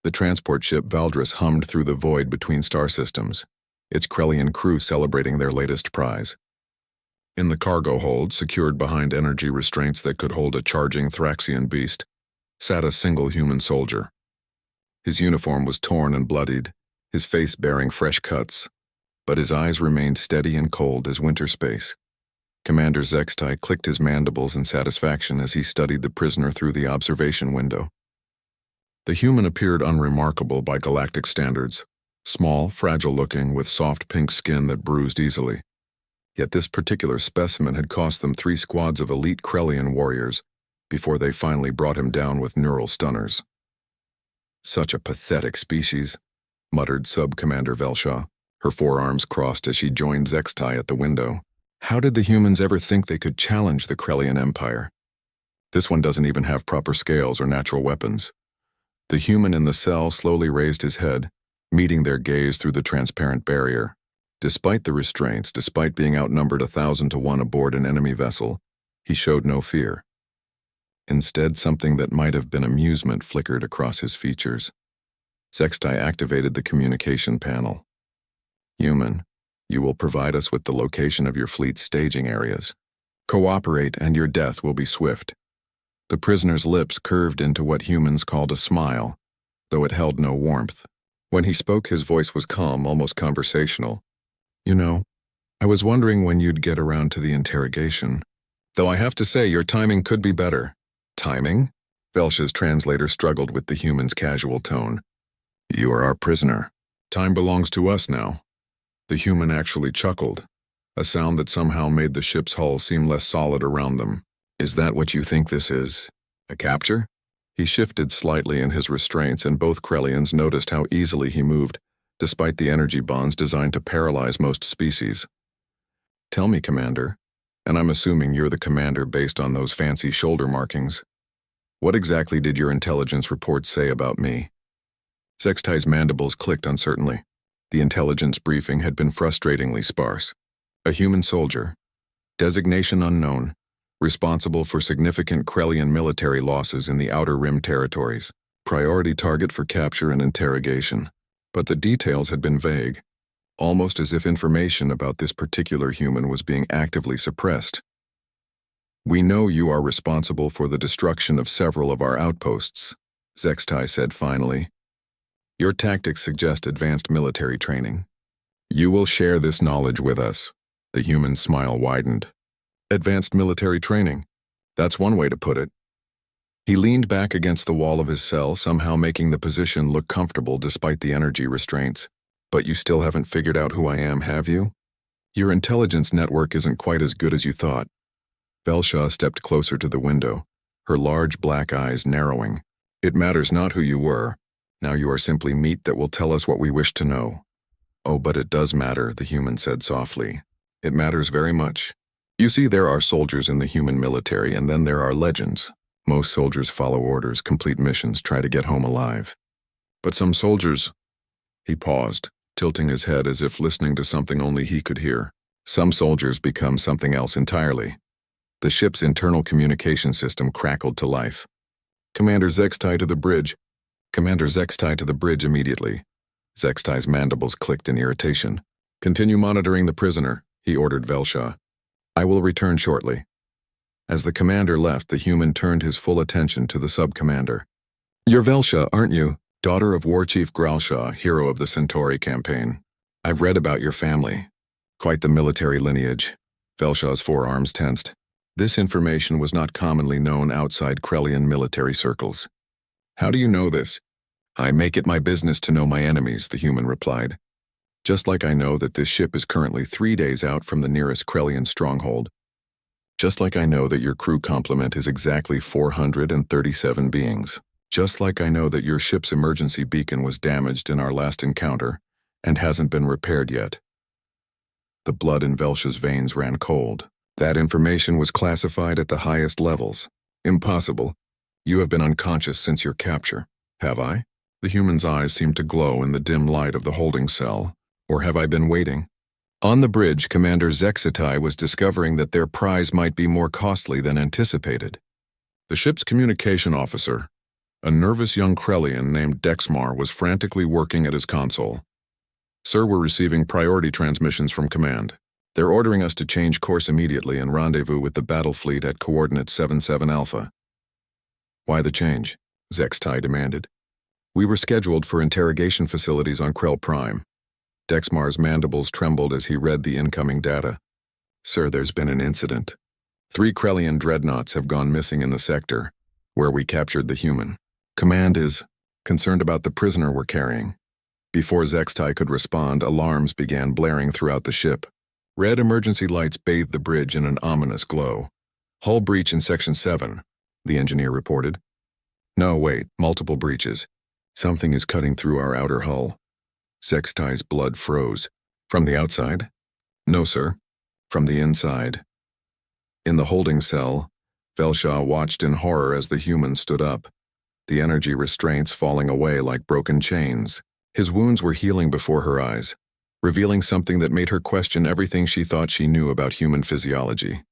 The transport ship Valdris hummed through the void between star systems, its Krellian crew celebrating their latest prize. In the cargo hold, secured behind energy restraints that could hold a charging Thraxian beast, sat a single human soldier. His uniform was torn and bloodied, his face bearing fresh cuts, but his eyes remained steady and cold as winter space. Commander Zextai clicked his mandibles in satisfaction as he studied the prisoner through the observation window. The human appeared unremarkable by galactic standards, small, fragile-looking, with soft pink skin that bruised easily. Yet this particular specimen had cost them 3 squads of elite Krellian warriors before they finally brought him down with neural stunners. "Such a pathetic species," muttered Sub-Commander Velshaw, her forearms crossed as she joined Zextai at the window. "How did the humans ever think they could challenge the Krellian Empire? This one doesn't even have proper scales or natural weapons." The human in the cell slowly raised his head, meeting their gaze through the transparent barrier. Despite the restraints, despite being outnumbered 1,000 to 1 aboard an enemy vessel, he showed no fear. Instead, something that might have been amusement flickered across his features. Zextai activated the communication panel. "Human, you will provide us with the location of your fleet's staging areas. Cooperate and your death will be swift." The prisoner's lips curved into what humans called a smile, though it held no warmth. When he spoke, his voice was calm, almost conversational. "You know, I was wondering when you'd get around to the interrogation. Though I have to say, your timing could be better." "Timing?" Velsha's translator struggled with the human's casual tone. "You are our prisoner. Time belongs to us now." The human actually chuckled, a sound that somehow made the ship's hull seem less solid around them. "Is that what you think this is? A capture?" He shifted slightly in his restraints, and both Krellians noticed how easily he moved, despite the energy bonds designed to paralyze most species. "Tell me, Commander, and I'm assuming you're the commander based on those fancy shoulder markings. What exactly did your intelligence report say about me?" Zextai's mandibles clicked uncertainly. The intelligence briefing had been frustratingly sparse. A human soldier. Designation unknown. Responsible for significant Krellian military losses in the Outer Rim territories. Priority target for capture and interrogation. But the details had been vague, almost as if information about this particular human was being actively suppressed. "We know you are responsible for the destruction of several of our outposts," Zextai said finally. "Your tactics suggest advanced military training. You will share this knowledge with us." The human's smile widened. "Advanced military training. That's one way to put it." He leaned back against the wall of his cell, somehow making the position look comfortable despite the energy restraints. "But you still haven't figured out who I am, have you? Your intelligence network isn't quite as good as you thought." Velshaw stepped closer to the window, her large black eyes narrowing. "It matters not who you were. Now you are simply meat that will tell us what we wish to know." "Oh, but it does matter," the human said softly. "It matters very much. You see, there are soldiers in the human military, and then there are legends. Most soldiers follow orders, complete missions, try to get home alive. But some soldiers—" He paused, tilting his head as if listening to something only he could hear. "Some soldiers become something else entirely." The ship's internal communication system crackled to life. "Commander Zextai to the bridge. Commander Zextai to the bridge immediately." Zextai's mandibles clicked in irritation. "Continue monitoring the prisoner," he ordered Velshaw. "I will return shortly." As the commander left, the human turned his full attention to the sub-commander. "You're Velshaw, aren't you? Daughter of War Chief Gralshaw, hero of the Centauri campaign. I've read about your family. Quite the military lineage." Velshaw's forearms tensed. This information was not commonly known outside Krellian military circles. "How do you know this?" "I make it my business to know my enemies," the human replied. "Just like I know that this ship is currently 3 days out from the nearest Krellian stronghold. Just like I know that your crew complement is exactly 437 beings. Just like I know that your ship's emergency beacon was damaged in our last encounter and hasn't been repaired yet." The blood in Velsha's veins ran cold. That information was classified at the highest levels. "Impossible. You have been unconscious since your capture." "Have I?" The human's eyes seemed to glow in the dim light of the holding cell. "Or have I been waiting?" On the bridge, Commander Zextai was discovering that their prize might be more costly than anticipated. The ship's communication officer, A nervous young Krellian named Dexmar was frantically working at his console. "Sir, we're receiving priority transmissions from command. They're ordering us to change course immediately and rendezvous with the battle fleet at coordinate 77 Alpha." "Why the change?" Zextai demanded. "We were scheduled for interrogation facilities on Krell Prime." Dexmar's mandibles trembled as he read the incoming data. "Sir, there's been an incident. 3 Krellian dreadnoughts have gone missing in the sector, where we captured the human. Command is concerned about the prisoner we're carrying." Before Zextai could respond, alarms began blaring throughout the ship. Red emergency lights bathed the bridge in an ominous glow. "Hull breach in Section 7, the engineer reported. "No, wait, multiple breaches. Something is cutting through our outer hull." Zextai's blood froze. "From the outside?" "No, sir. From the inside." In the holding cell, Velshaw watched in horror as the human stood up, the energy restraints falling away like broken chains. His wounds were healing before her eyes, revealing something that made her question everything she thought she knew about human physiology.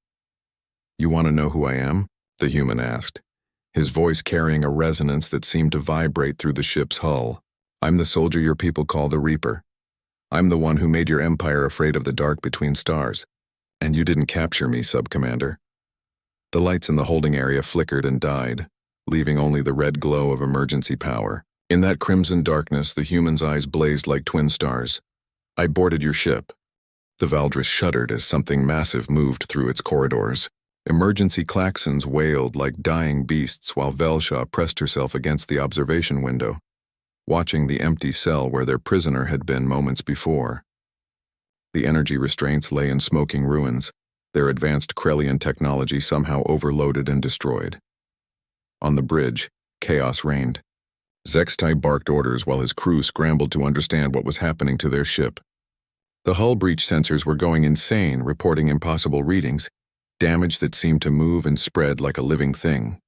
"You want to know who I am?" the human asked, his voice carrying a resonance that seemed to vibrate through the ship's hull. "I'm the soldier your people call the Reaper. I'm the one who made your empire afraid of the dark between stars. And you didn't capture me, Sub-Commander." The lights in the holding area flickered and died, leaving only the red glow of emergency power. In that crimson darkness, the human's eyes blazed like twin stars. "I boarded your ship." The Valdris shuddered as something massive moved through its corridors. Emergency klaxons wailed like dying beasts while Velshaw pressed herself against the observation window, watching the empty cell where their prisoner had been moments before. The energy restraints lay in smoking ruins, their advanced Krellian technology somehow overloaded and destroyed. On the bridge, chaos reigned. Zextai barked orders while his crew scrambled to understand what was happening to their ship. The hull breach sensors were going insane, reporting impossible readings, damage that seemed to move and spread like a living thing.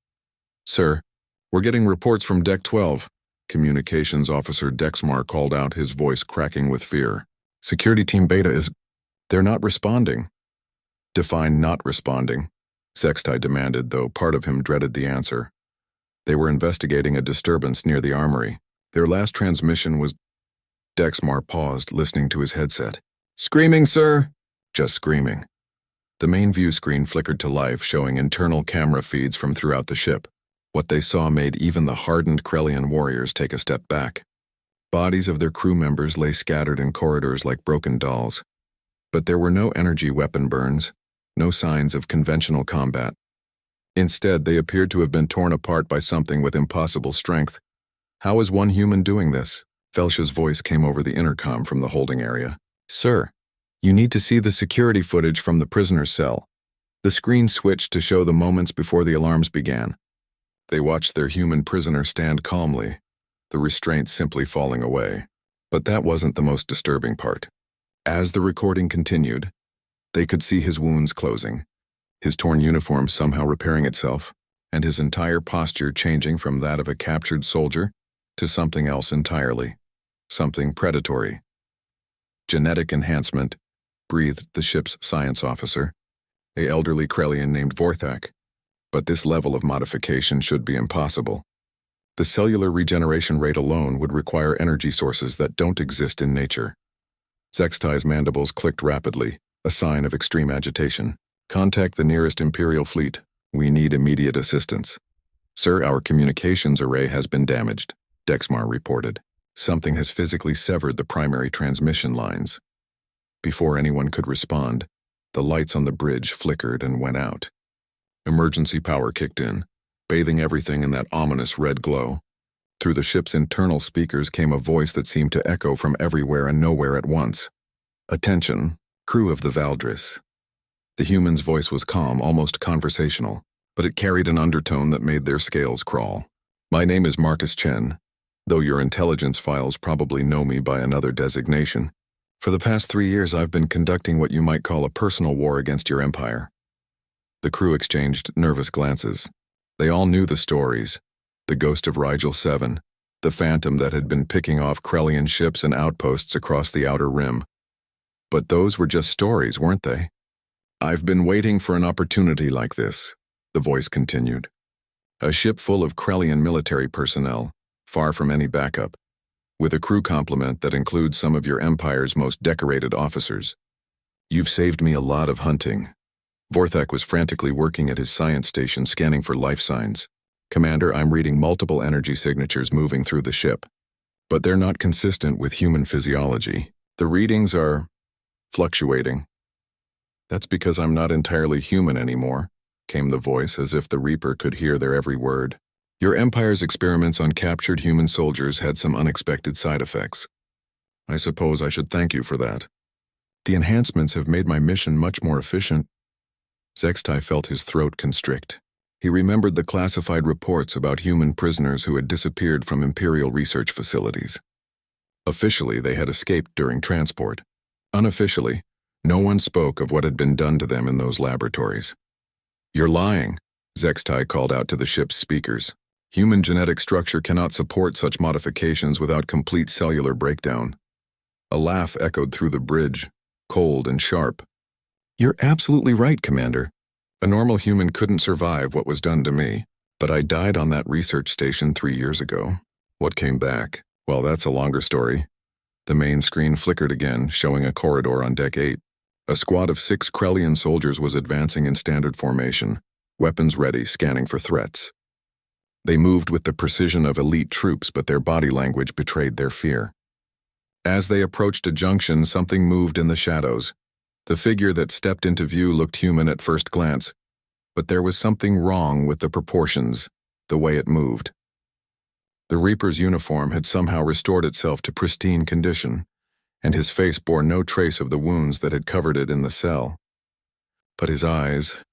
"Sir, we're getting reports from Deck 12, Communications Officer Dexmar called out, his voice cracking with fear. "Security Team Beta is... they're not responding." "Define not responding," Zextai demanded, though part of him dreaded the answer. "They were investigating a disturbance near the armory. Their last transmission was..." Dexmar paused, listening to his headset. "Screaming, sir?" "Just screaming." The main view screen flickered to life, showing internal camera feeds from throughout the ship. What they saw made even the hardened Krellian warriors take a step back. Bodies of their crew members lay scattered in corridors like broken dolls. But there were no energy weapon burns, no signs of conventional combat. Instead, they appeared to have been torn apart by something with impossible strength. "How is one human doing this?" Velsh's voice came over the intercom from the holding area. "Sir, you need to see the security footage from the prisoner's cell." The screen switched to show the moments before the alarms began. They watched their human prisoner stand calmly, the restraints simply falling away. But that wasn't the most disturbing part. As the recording continued, they could see his wounds closing, his torn uniform somehow repairing itself, and his entire posture changing from that of a captured soldier to something else entirely, something predatory. "Genetic enhancement," breathed the ship's science officer, an elderly Krellian named Vorthak. "But this level of modification should be impossible. The cellular regeneration rate alone would require energy sources that don't exist in nature." Zextai's mandibles clicked rapidly, a sign of extreme agitation. "Contact the nearest Imperial fleet. We need immediate assistance." "Sir, our communications array has been damaged," Dexmar reported. "Something has physically severed the primary transmission lines." Before anyone could respond, the lights on the bridge flickered and went out. Emergency power kicked in, bathing everything in that ominous red glow. Through the ship's internal speakers came a voice that seemed to echo from everywhere and nowhere at once. "Attention, crew of the Valdris." The human's voice was calm, almost conversational, but it carried an undertone that made their scales crawl. "My name is Marcus Chen, though your intelligence files probably know me by another designation. For the past 3 years I've been conducting what you might call a personal war against your empire." The crew exchanged nervous glances. They all knew the stories. The ghost of Rigel 7, the phantom that had been picking off Krellian ships and outposts across the outer rim. But those were just stories, weren't they? "I've been waiting for an opportunity like this," the voice continued. A ship full of Krellian military personnel, far from any backup, with a crew complement that includes some of your Empire's most decorated officers. You've saved me a lot of hunting. Vorthak was frantically working at his science station scanning for life signs. Commander, I'm reading multiple energy signatures moving through the ship, but they're not consistent with human physiology. The readings are fluctuating. That's because I'm not entirely human anymore, came the voice as if the Reaper could hear their every word. Your Empire's experiments on captured human soldiers had some unexpected side effects. I suppose I should thank you for that. The enhancements have made my mission much more efficient. Zextai felt his throat constrict. He remembered the classified reports about human prisoners who had disappeared from Imperial research facilities. Officially, they had escaped during transport. Unofficially, no one spoke of what had been done to them in those laboratories. You're lying, Zextai called out to the ship's speakers. Human genetic structure cannot support such modifications without complete cellular breakdown. A laugh echoed through the bridge, cold and sharp. You're absolutely right, Commander. A normal human couldn't survive what was done to me, but I died on that research station 3 years ago. What came back? Well, that's a longer story. The main screen flickered again, showing a corridor on Deck 8. A squad of 6 Krellian soldiers was advancing in standard formation, weapons ready, scanning for threats. They moved with the precision of elite troops, but their body language betrayed their fear. As they approached a junction, something moved in the shadows. The figure that stepped into view looked human at first glance, but there was something wrong with the proportions, the way it moved. The Reaper's uniform had somehow restored itself to pristine condition, and his face bore no trace of the wounds that had covered it in the cell. But his eyes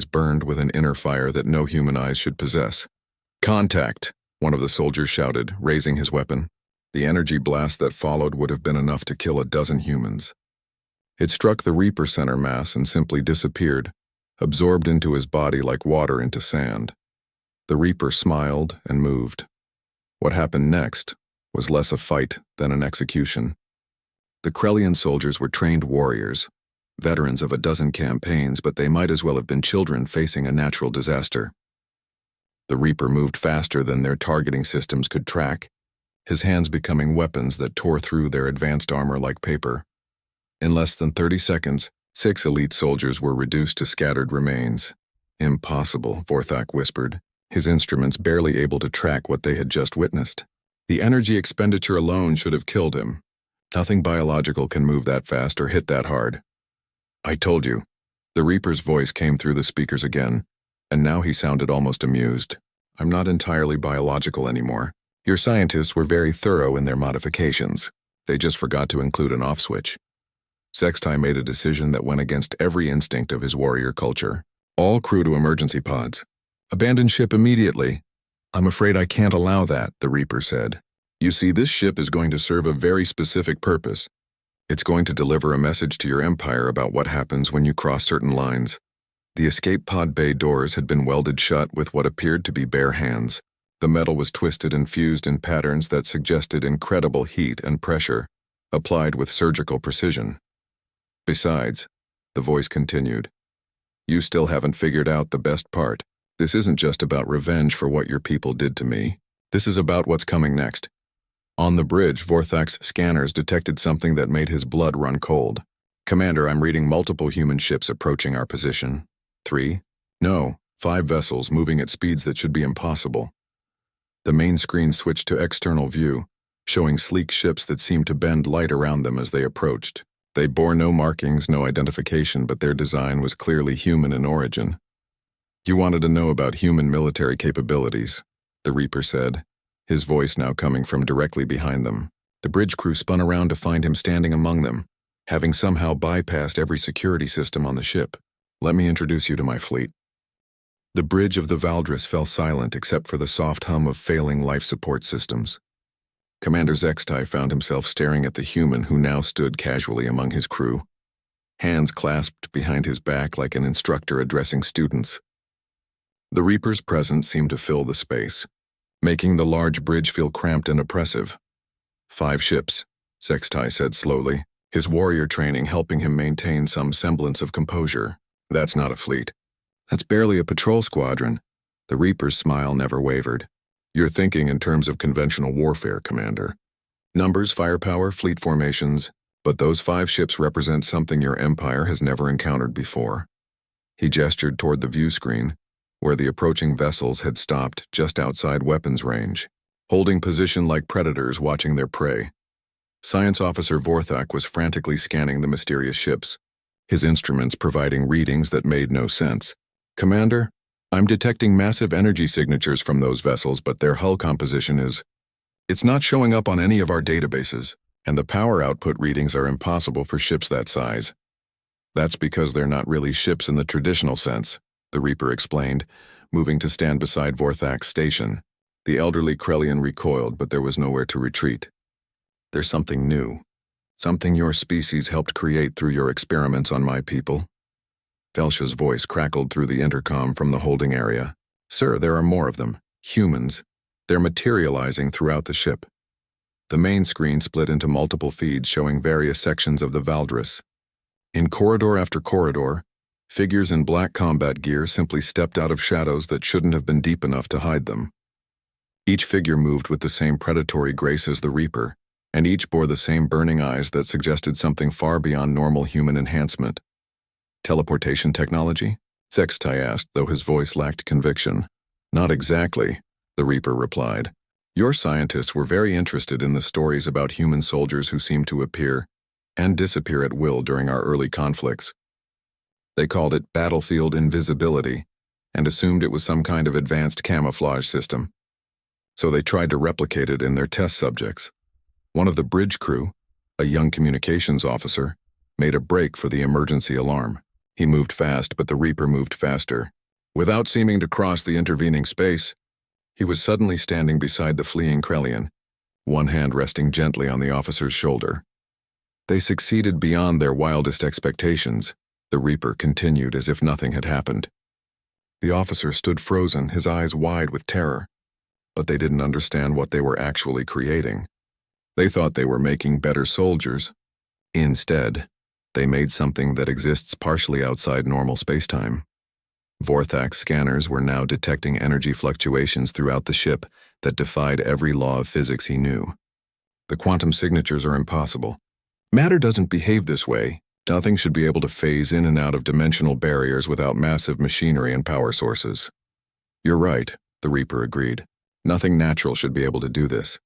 burned with an inner fire that no human eyes should possess. Contact, one of the soldiers shouted, raising his weapon. The energy blast that followed would have been enough to kill a dozen humans. It struck the Reaper center mass and simply disappeared, absorbed into his body like water into sand. The Reaper smiled and moved. What happened next was less a fight than an execution. The Krellian soldiers were trained warriors, veterans of a dozen campaigns, but they might as well have been children facing a natural disaster. The Reaper moved faster than their targeting systems could track, his hands becoming weapons that tore through their advanced armor like paper. In less than 30 seconds, 6 elite soldiers were reduced to scattered remains. Impossible, Vorthak whispered, his instruments barely able to track what they had just witnessed. The energy expenditure alone should have killed him. Nothing biological can move that fast or hit that hard. I told you. The Reaper's voice came through the speakers again, and now he sounded almost amused. I'm not entirely biological anymore. Your scientists were very thorough in their modifications. They just forgot to include an off switch. Zextai made a decision that went against every instinct of his warrior culture. All crew to emergency pods. Abandon ship immediately. I'm afraid I can't allow that, the Reaper said. You see, this ship is going to serve a very specific purpose. It's going to deliver a message to your Empire about what happens when you cross certain lines. The escape pod bay doors had been welded shut with what appeared to be bare hands. The metal was twisted and fused in patterns that suggested incredible heat and pressure, applied with surgical precision. Besides, the voice continued, you still haven't figured out the best part. This isn't just about revenge for what your people did to me. This is about what's coming next. On the bridge, Vorthak's scanners detected something that made his blood run cold. Commander, I'm reading multiple human ships approaching our position. 3? No, 5 vessels moving at speeds that should be impossible. The main screen switched to external view, showing sleek ships that seemed to bend light around them as they approached. They bore no markings, no identification, but their design was clearly human in origin. You wanted to know about human military capabilities, the Reaper said, his voice now coming from directly behind them. The bridge crew spun around to find him standing among them, having somehow bypassed every security system on the ship. Let me introduce you to my fleet. The bridge of the Valdris fell silent except for the soft hum of failing life support systems. Commander Zextai found himself staring at the human who now stood casually among his crew, hands clasped behind his back like an instructor addressing students. The Reaper's presence seemed to fill the space, making the large bridge feel cramped and oppressive. 5 ships, Zextai said slowly, his warrior training helping him maintain some semblance of composure. That's not a fleet. That's barely a patrol squadron. The Reaper's smile never wavered. "You're thinking in terms of conventional warfare, Commander. Numbers, firepower, fleet formations, but those 5 ships represent something your Empire has never encountered before." He gestured toward the view screen, where the approaching vessels had stopped just outside weapons range, holding position like predators watching their prey. Science Officer Vorthak was frantically scanning the mysterious ships, his instruments providing readings that made no sense. "Commander, I'm detecting massive energy signatures from those vessels, but their hull composition it's not showing up on any of our databases, and the power output readings are impossible for ships that size." "That's because they're not really ships in the traditional sense," the Reaper explained, moving to stand beside Vorthak's station. The elderly Krellian recoiled, but there was nowhere to retreat. "There's something new. Something your species helped create through your experiments on my people." Velsha's voice crackled through the intercom from the holding area. "Sir, there are more of them. Humans. They're materializing throughout the ship." The main screen split into multiple feeds showing various sections of the Valdris. In corridor after corridor, figures in black combat gear simply stepped out of shadows that shouldn't have been deep enough to hide them. Each figure moved with the same predatory grace as the Reaper, and each bore the same burning eyes that suggested something far beyond normal human enhancement. "Teleportation technology?" Sextai asked, though his voice lacked conviction. "Not exactly," the Reaper replied. "Your scientists were very interested in the stories about human soldiers who seemed to appear and disappear at will during our early conflicts. They called it battlefield invisibility and assumed it was some kind of advanced camouflage system. So they tried to replicate it in their test subjects. One of the bridge crew, a young communications officer, made a break for the emergency alarm. He moved fast, but the Reaper moved faster. Without seeming to cross the intervening space, he was suddenly standing beside the fleeing Krellian, one hand resting gently on the officer's shoulder. "They succeeded beyond their wildest expectations," the Reaper continued as if nothing had happened. The officer stood frozen, his eyes wide with terror, but they didn't understand what they were actually creating. They thought they were making better soldiers. Instead, they made something that exists partially outside normal spacetime. Vorthak's scanners were now detecting energy fluctuations throughout the ship that defied every law of physics he knew. "The quantum signatures are impossible. Matter doesn't behave this way. Nothing should be able to phase in and out of dimensional barriers without massive machinery and power sources." "You're right," the Reaper agreed. "Nothing natural should be able to do this.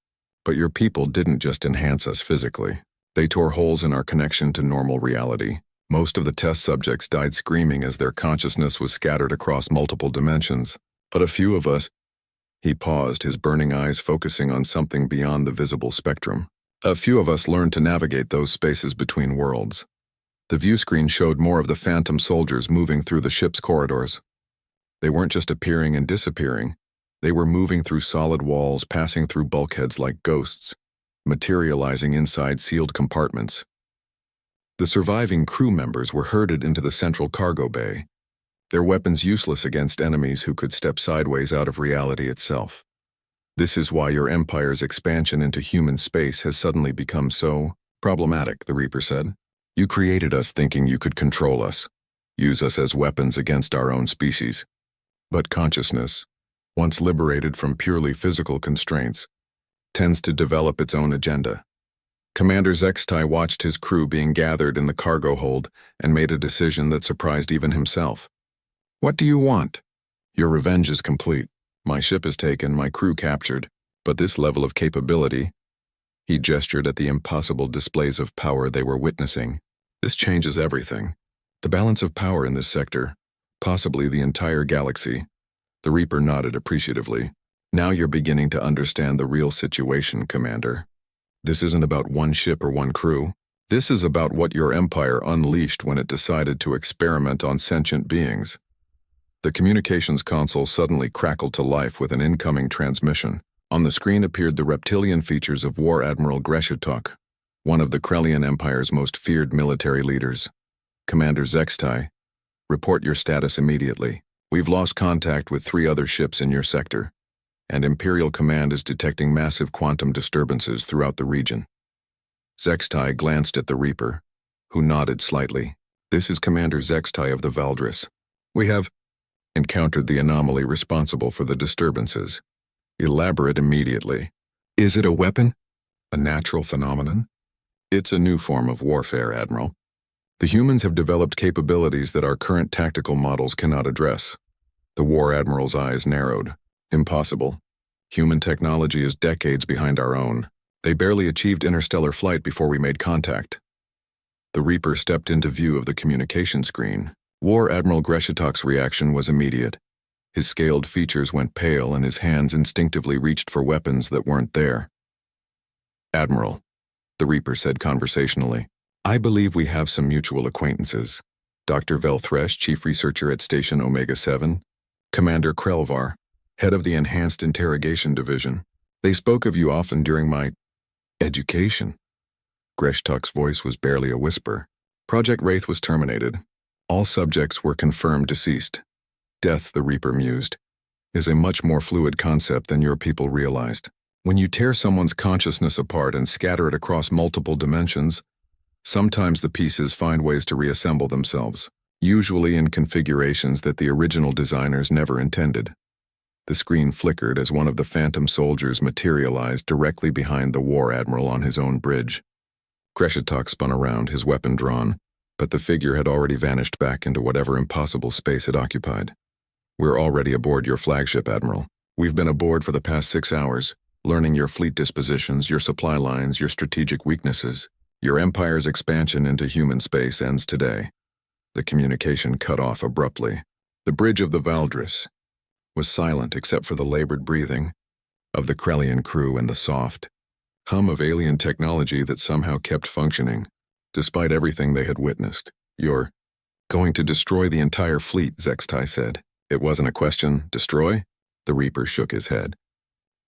But your people didn't just enhance us physically. They tore holes in our connection to normal reality. Most of the test subjects died screaming as their consciousness was scattered across multiple dimensions. But a few of us—" He paused, his burning eyes focusing on something beyond the visible spectrum. "A few of us learned to navigate those spaces between worlds." The view screen showed more of the phantom soldiers moving through the ship's corridors. They weren't just appearing and disappearing. They were moving through solid walls, passing through bulkheads like ghosts, materializing inside sealed compartments. The surviving crew members were herded into the central cargo bay, their weapons useless against enemies who could step sideways out of reality itself. "This is why your Empire's expansion into human space has suddenly become so problematic," the Reaper said. "You created us thinking you could control us, use us as weapons against our own species. But consciousness, once liberated from purely physical constraints, tends to develop its own agenda." Commander Zextai watched his crew being gathered in the cargo hold and made a decision that surprised even himself. "What do you want?" "Your revenge is complete. My ship is taken, my crew captured. But this level of capability—" He gestured at the impossible displays of power they were witnessing. "This changes everything. The balance of power in this sector, possibly the entire galaxy." The Reaper nodded appreciatively. "Now you're beginning to understand the real situation, Commander. This isn't about one ship or one crew. This is about what your Empire unleashed when it decided to experiment on sentient beings." The communications console suddenly crackled to life with an incoming transmission. On the screen appeared the reptilian features of War Admiral Gretto, one of the Krellian Empire's most feared military leaders. "Commander Zextai, report your status immediately. We've lost contact with 3 other ships in your sector, and Imperial Command is detecting massive quantum disturbances throughout the region." Zextai glanced at the Reaper, who nodded slightly. "This is Commander Zextai of the Valdris. We have—" encountered the anomaly responsible for the disturbances. Elaborate immediately. Is it a weapon? A natural phenomenon? It's a new form of warfare, Admiral. The humans have developed capabilities that our current tactical models cannot address. The War Admiral's eyes narrowed. Impossible. Human technology is decades behind our own. They barely achieved interstellar flight before we made contact. The Reaper stepped into view of the communication screen. War Admiral Gretto's reaction was immediate. His scaled features went pale and his hands instinctively reached for weapons that weren't there. Admiral, the Reaper said conversationally, I believe we have some mutual acquaintances. Dr. Valdris, chief researcher at Station Omega-7, Commander Krell, head of the Enhanced Interrogation Division. They spoke of you often during my education. Gretto's voice was barely a whisper. Project Wraith was terminated. All subjects were confirmed deceased. Death, the Reaper mused, is a much more fluid concept than your people realized. When you tear someone's consciousness apart and scatter it across multiple dimensions, sometimes the pieces find ways to reassemble themselves, usually in configurations that the original designers never intended. The screen flickered as one of the phantom soldiers materialized directly behind the War Admiral on his own bridge. Gretto spun around, his weapon drawn, but the figure had already vanished back into whatever impossible space it occupied. We're already aboard your flagship, Admiral. We've been aboard for the past 6 hours, learning your fleet dispositions, your supply lines, your strategic weaknesses. Your Empire's expansion into human space ends today. The communication cut off abruptly. The bridge of the Valdris was silent except for the labored breathing of the Krellian crew and the soft hum of alien technology that somehow kept functioning, despite everything they had witnessed. You're going to destroy the entire fleet, Zextai said. It wasn't a question. Destroy? The Reaper shook his head.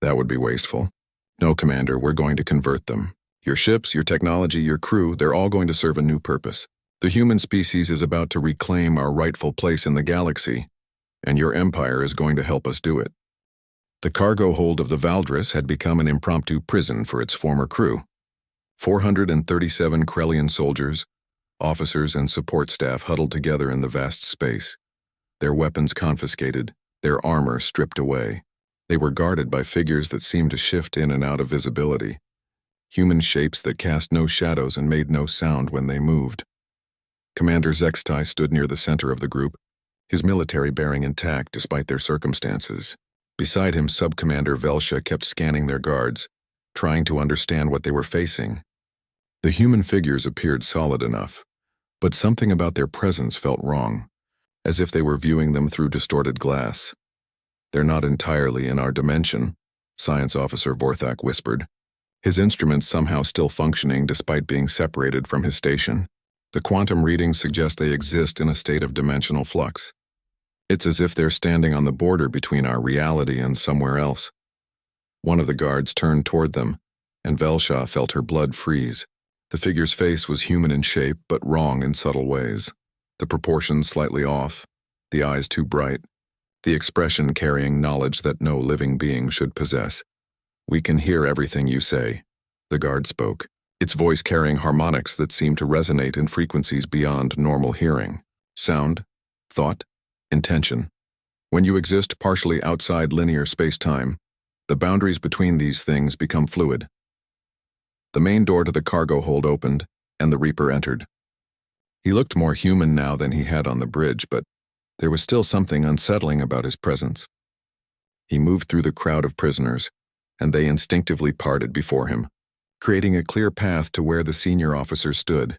That would be wasteful. No, Commander, we're going to convert them. Your ships, your technology, your crew, they're all going to serve a new purpose. The human species is about to reclaim our rightful place in the galaxy, and your Empire is going to help us do it. The cargo hold of the Valdris had become an impromptu prison for its former crew. 437 Krellian soldiers, officers, and support staff huddled together in the vast space. Their weapons confiscated, their armor stripped away. They were guarded by figures that seemed to shift in and out of visibility. Human shapes that cast no shadows and made no sound when they moved. Commander Zextai stood near the center of the group, his military bearing intact despite their circumstances. Beside him, Subcommander Velsha kept scanning their guards, trying to understand what they were facing. The human figures appeared solid enough, but something about their presence felt wrong, as if they were viewing them through distorted glass. They're not entirely in our dimension, Science Officer Vorthak whispered, his instruments somehow still functioning despite being separated from his station. The quantum readings suggest they exist in a state of dimensional flux. It's as if they're standing on the border between our reality and somewhere else. One of the guards turned toward them, and Velsha felt her blood freeze. The figure's face was human in shape, but wrong in subtle ways. The proportions slightly off, the eyes too bright, the expression carrying knowledge that no living being should possess. We can hear everything you say, the guard spoke, its voice carrying harmonics that seemed to resonate in frequencies beyond normal hearing. Sound, thought, intention. When you exist partially outside linear space-time, the boundaries between these things become fluid. The main door to the cargo hold opened, and the Reaper entered. He looked more human now than he had on the bridge, but there was still something unsettling about his presence. He moved through the crowd of prisoners, and they instinctively parted before him, creating a clear path to where the senior officer stood.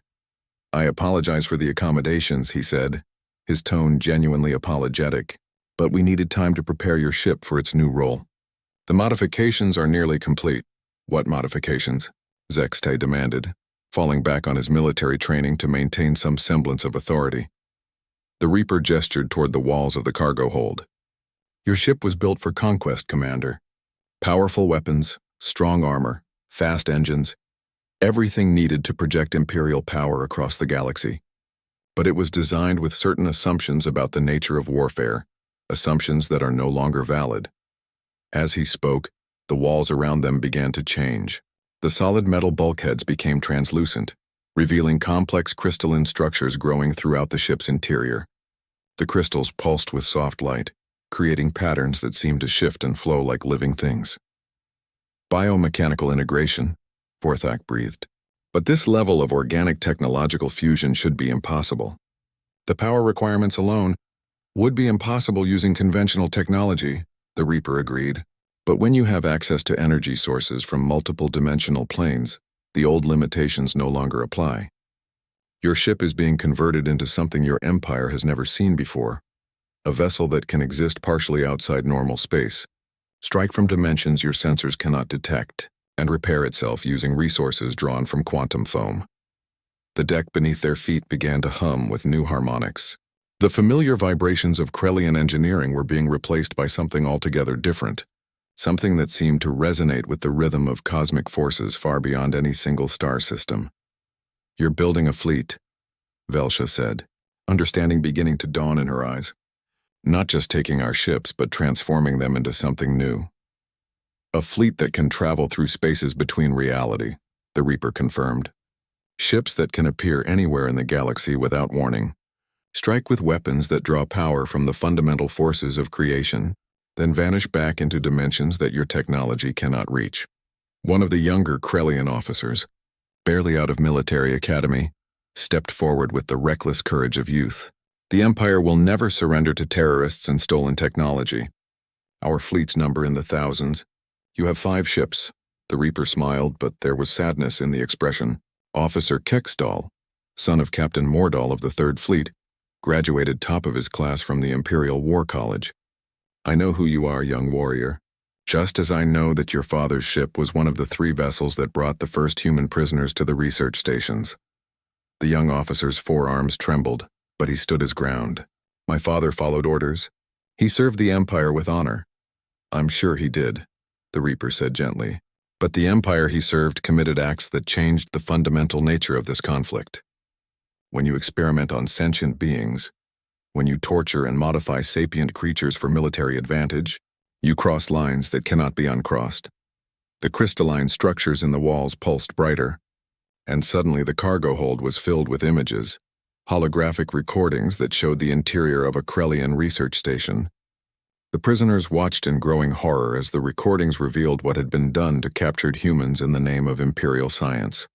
I apologize for the accommodations, he said, his tone genuinely apologetic, but we needed time to prepare your ship for its new role. The modifications are nearly complete. What modifications? Zextai demanded, falling back on his military training to maintain some semblance of authority. The Reaper gestured toward the walls of the cargo hold. Your ship was built for conquest, Commander. Powerful weapons, strong armor, fast engines, everything needed to project Imperial power across the galaxy. But it was designed with certain assumptions about the nature of warfare, assumptions that are no longer valid. As he spoke, the walls around them began to change. The solid metal bulkheads became translucent, revealing complex crystalline structures growing throughout the ship's interior. The crystals pulsed with soft light, creating patterns that seemed to shift and flow like living things. Biomechanical integration, Vorthak breathed. But this level of organic technological fusion should be impossible. The power requirements alone would be impossible using conventional technology, the Reaper agreed. But when you have access to energy sources from multiple dimensional planes, the old limitations no longer apply. Your ship is being converted into something your empire has never seen before, a vessel that can exist partially outside normal space, strike from dimensions your sensors cannot detect, and repair itself using resources drawn from quantum foam. The deck beneath their feet began to hum with new harmonics. The familiar vibrations of Krellian engineering were being replaced by something altogether different, something that seemed to resonate with the rhythm of cosmic forces far beyond any single star system. "You're building a fleet," Velsha said, understanding beginning to dawn in her eyes. "Not just taking our ships, but transforming them into something new. A fleet that can travel through spaces between reality," the Reaper confirmed. "Ships that can appear anywhere in the galaxy without warning, strike with weapons that draw power from the fundamental forces of creation, then vanish back into dimensions that your technology cannot reach." One of the younger Krellian officers, barely out of military academy, stepped forward with the reckless courage of youth. "The Empire will never surrender to terrorists and stolen technology. Our fleets number in the thousands. You have 5 ships." The Reaper smiled, but there was sadness in the expression. Officer Keksdal, son of Captain Mordal of the 3rd Fleet, graduated top of his class from the Imperial War College. "I know who you are, young warrior. Just as I know that your father's ship was one of the 3 vessels that brought the first human prisoners to the research stations." The young officer's forearms trembled, but he stood his ground. "My father followed orders. He served the Empire with honor." "I'm sure he did," the Reaper said gently. "But the Empire he served committed acts that changed the fundamental nature of this conflict. When you experiment on sentient beings, when you torture and modify sapient creatures for military advantage, you cross lines that cannot be uncrossed." The crystalline structures in the walls pulsed brighter, and suddenly the cargo hold was filled with images, holographic recordings that showed the interior of a Krellian research station. The prisoners watched in growing horror as the recordings revealed what had been done to captured humans in the name of imperial science.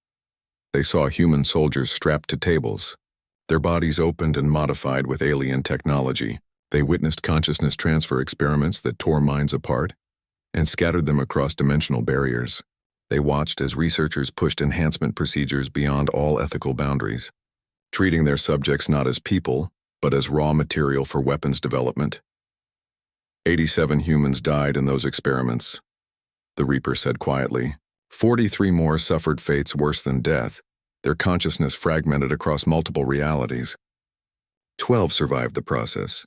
They saw human soldiers strapped to tables, their bodies opened and modified with alien technology. They witnessed consciousness transfer experiments that tore minds apart and scattered them across dimensional barriers. They watched as researchers pushed enhancement procedures beyond all ethical boundaries, treating their subjects not as people, but as raw material for weapons development. 87 humans died in those experiments, the Reaper said quietly. 43 more suffered fates worse than death, their consciousness fragmented across multiple realities. 12 survived the process,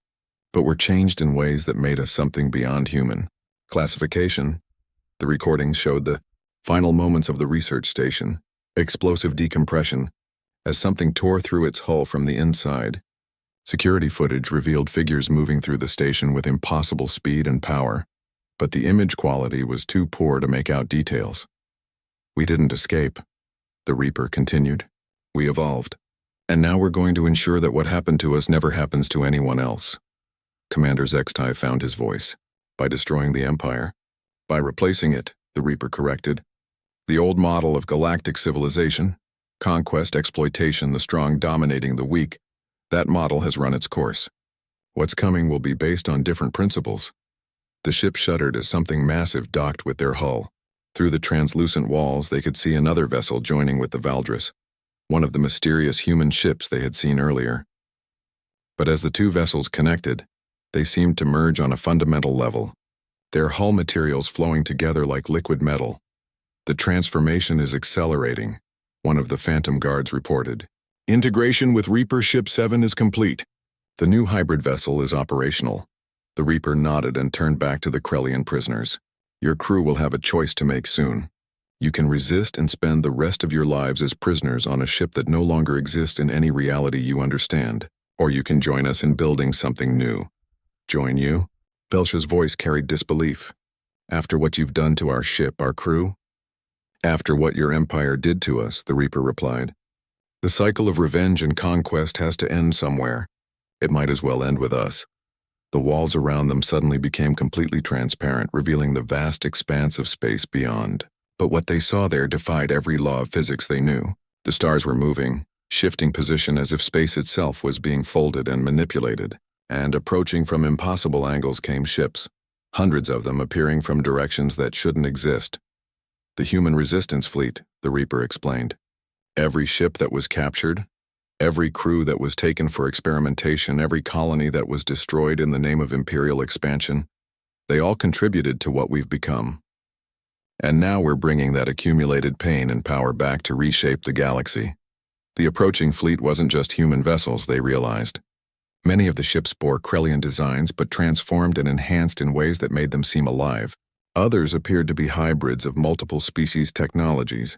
but were changed in ways that made us something beyond human. Classification. The recordings showed the final moments of the research station, explosive decompression, as something tore through its hull from the inside. Security footage revealed figures moving through the station with impossible speed and power, but the image quality was too poor to make out details. "We didn't escape," the Reaper continued. "We evolved. And now we're going to ensure that what happened to us never happens to anyone else." Commander Zextai found his voice. "By destroying the Empire. By replacing it," the Reaper corrected. "The old model of galactic civilization, conquest, exploitation, the strong dominating the weak, that model has run its course. What's coming will be based on different principles." The ship shuddered as something massive docked with their hull. Through the translucent walls they could see another vessel joining with the Valdris, one of the mysterious human ships they had seen earlier. But as the 2 vessels connected, they seemed to merge on a fundamental level, their hull materials flowing together like liquid metal. "The transformation is accelerating," one of the Phantom Guards reported. "Integration with Reaper Ship 7 is complete. The new hybrid vessel is operational." The Reaper nodded and turned back to the Krellian prisoners. "Your crew will have a choice to make soon. You can resist and spend the rest of your lives as prisoners on a ship that no longer exists in any reality you understand, or you can join us in building something new." "Join you?" Velsha's voice carried disbelief. "After what you've done to our ship, our crew?" "After what your empire did to us," the Reaper replied. "The cycle of revenge and conquest has to end somewhere. It might as well end with us. The walls around them suddenly became completely transparent, revealing the vast expanse of space beyond. But what they saw there defied every law of physics they knew. The stars were moving, shifting position as if space itself was being folded and manipulated. And approaching from impossible angles came ships, hundreds of them appearing from directions that shouldn't exist. The human resistance fleet, the Reaper explained. Every ship that was captured, every crew that was taken for experimentation, every colony that was destroyed in the name of imperial expansion, they all contributed to what we've become. And now we're bringing that accumulated pain and power back to reshape the galaxy. The approaching fleet wasn't just human vessels, they realized. Many of the ships bore Krellian designs but transformed and enhanced in ways that made them seem alive. Others appeared to be hybrids of multiple species technologies,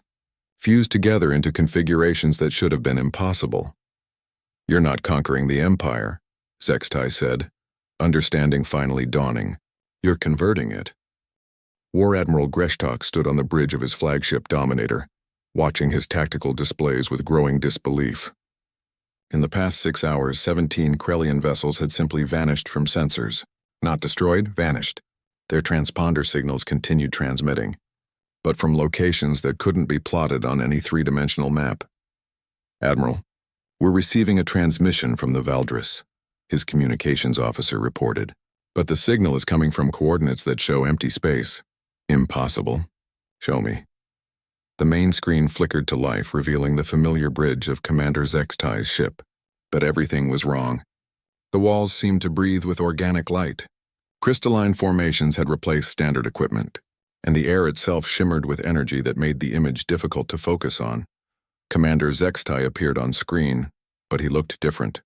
fused together into configurations that should have been impossible. "You're not conquering the Empire," Zextai said, understanding finally dawning. "You're converting it." War Admiral Gretto stood on the bridge of his flagship Dominator, watching his tactical displays with growing disbelief. In the past 6 hours, 17 Krellian vessels had simply vanished from sensors. Not destroyed, vanished. Their transponder signals continued transmitting, but from locations that couldn't be plotted on any three-dimensional map. "Admiral, we're receiving a transmission from the Valdris," his communications officer reported. "But the signal is coming from coordinates that show empty space." "Impossible. Show me." The main screen flickered to life, revealing the familiar bridge of Commander Zextai's ship. But everything was wrong. The walls seemed to breathe with organic light. Crystalline formations had replaced standard equipment, and the air itself shimmered with energy that made the image difficult to focus on. Commander Zextai appeared on screen, but he looked different.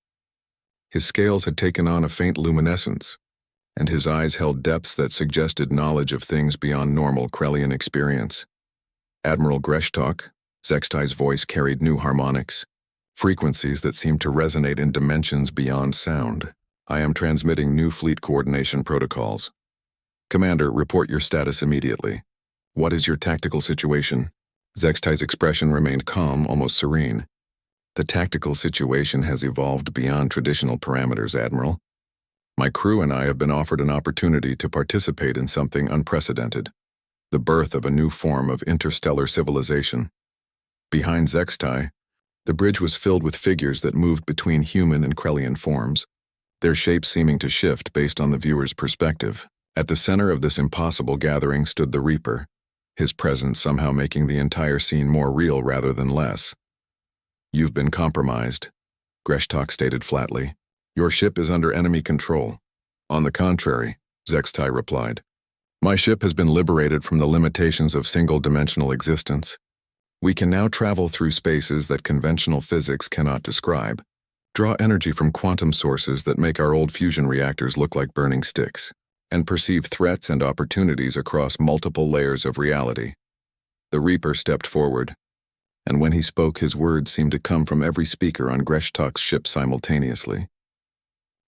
His scales had taken on a faint luminescence, and his eyes held depths that suggested knowledge of things beyond normal Krellian experience. "Admiral Gretto," Zextai's voice carried new harmonics, frequencies that seemed to resonate in dimensions beyond sound. "I am transmitting new fleet coordination protocols. Commander, report your status immediately. What is your tactical situation?" Zextai's expression remained calm, almost serene. "The tactical situation has evolved beyond traditional parameters, Admiral. My crew and I have been offered an opportunity to participate in something unprecedented. The birth of a new form of interstellar civilization." Behind Zextai, the bridge was filled with figures that moved between human and Krellian forms, their shapes seeming to shift based on the viewer's perspective. At the center of this impossible gathering stood the Reaper, his presence somehow making the entire scene more real rather than less. "You've been compromised," Gretto stated flatly. "Your ship is under enemy control." "On the contrary," Zextai replied. "My ship has been liberated from the limitations of single-dimensional existence. We can now travel through spaces that conventional physics cannot describe, draw energy from quantum sources that make our old fusion reactors look like burning sticks, and perceive threats and opportunities across multiple layers of reality." The Reaper stepped forward, and when he spoke, his words seemed to come from every speaker on Gretto's ship simultaneously.